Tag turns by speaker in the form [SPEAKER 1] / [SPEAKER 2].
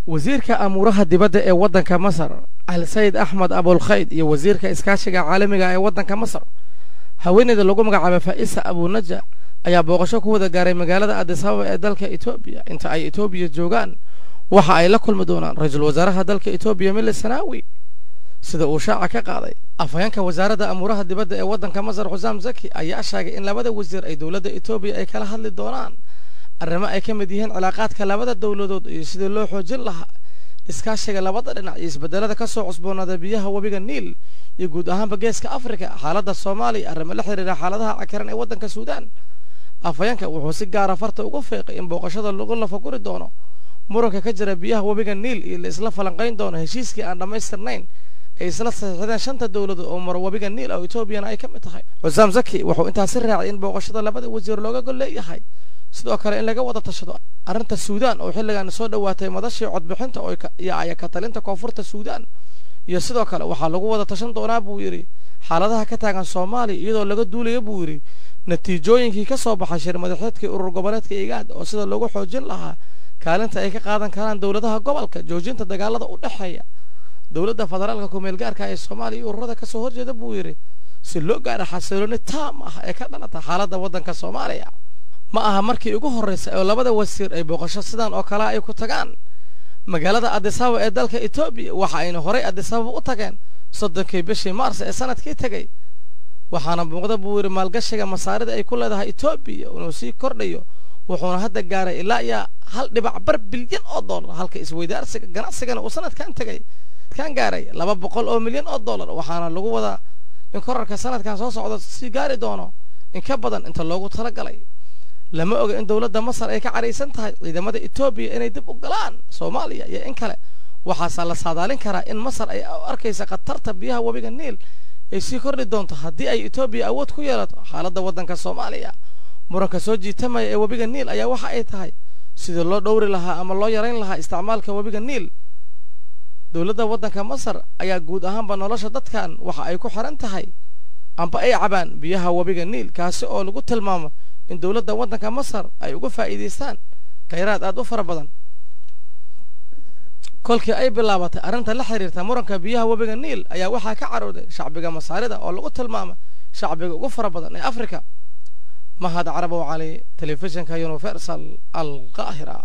[SPEAKER 1] wasiirka amuuraha dibadda ee waddanka Masar Al-Sayid Ahmed Abulkhayd iyo wasiirka iskaashiga caalamiga ee waddanka Masar haweeneyda lagu magacaabo Faisa Abu Naja ayaa booqasho ku wada gaaray magaalada Addis Ababa ee dalka Itoobiya. Inta ay Itoobiya joogaan waxa ay la kulmi doonaan ra'iisul wasaaraha dalka Itoobiya Meles Zenawi sida uu shaaca ka qaaday. afhayeenka wasaaradda amuuraha dibadda ee waddanka Masar Hussam Zaki ayaa sheegay in labada wasiir ay dawladda Itoobiya ay kala hadli doonaan arrimo ay ka mid yihiin cilaaqaadka labada dawladood iyo sidii loo xoojin lahaa iskaashiga labada dhinac iyo isbedelada ka soo cusboonaaday biyaha webiga Niil iyo guud ahaanba geeska Afrika, xaaladda Soomaaliya, arrimo la xiriira xaaladaha cakaran ee waddanka Suudaan. afhayeenka wuxuu si gaar ah farta ugu feeqay in booqashada lagu lafaguri doono muranka ka jira biyaha webiga Niil iyo la isla falanqayn doono heshiiskii aan dhammaystirnayn ay isla saxiixdeen shanta dawladood oo mar webiga Niil oo Itoobiyana ay ka mid tahay. Hussam Zaki wuxuu intaas raacay in booqashada labada wasiir looga gol leeyahay sidoo kale in laga wada tashado arrinta Suudaan oo xilligan soo dhawaatay madashii codbixinta oo ay ka talinta koonfurta Suudaan, iyo sidoo kale waxa lagu wada tashan doonaa buu yiri xaaladaha ka taagan Soomaaliya iyadoo laga duulayo buu yiri natiijooyinkii ka soo baxay shir madaxeedkii urur goboleedka IGAD oo sida loogu xoojin lahaa kaalinta ay ka qaadan karaan dawladaha gobolka joojinta dagaalada u dhaxeeya dawladda federaalka ku meel gaarka ee Soomaaliya iyo ururada ka soo horjeeda buu yiri si loo gaaro xasilooni taam ah ee ka dhalata xaaladda waddanka Soomaaliya. ma aha markii ugu horeysay oo labada wasiir ay booqasho sidan oo kale ay ku tagaan magaalada Addis Ababa ee dalka Itoobiya. waxa ayna horay Addis Ababa u tageen 30 bishii Maars ee sanadkii tagay, waxaana muuqda buu yiri maalgashiga masaarida ay ku leedahay Itoobiya inuu sii kordhayo, wuxuuna hadda gaaray ilaa iyo $1.2 bilyan halka isweydaarsiga ganacsigana uu sanadkan tagay kan gaaray $200 milyan, waxaana lagu wadaa in korarka sanadkan soo socda si gaari doono in ka badan inta loogu talagalay. lama oga in dawladda Masar ay ka careysan tahay ciidamada Itoobiya inay dib u galaan Soomaaliya iyo in kale. waxaase la saadaalin karaa in Masar ay arkaysa khatarta biyaha webiga Niil ay sii kordhi doonto haddii ay Itoobiya awood ku yeelato xaaladda waddanka Soomaaliya. muranka soo jiitamaya ee webiga Niil ayaa waxa ay tahay sidii loo dhowri lahaa ama loo yareyn lahaa isticmaalka webiga Niil. dawladda waddanka Masar ayaa guud ahaanba nolosha dadkan waxa ay ku xiran tahay amba ay cabaan biyaha webiga Niil, kaasi oo lagu tilmaamo in dawladda waddanka Masar ay uga faa'iideystaan kheyraad aad u fara badan. kolkii ay bilaabatay arrinta la xiriirta muranka biyaha webiga Niil ayaa waxaa ka carooday shacbiga Masaarida oo lagu tilmaamo shacbiga ugu fara badan ee Afrika. mahad Carabow Cali, telefishinka Universal, Al-Qaahira.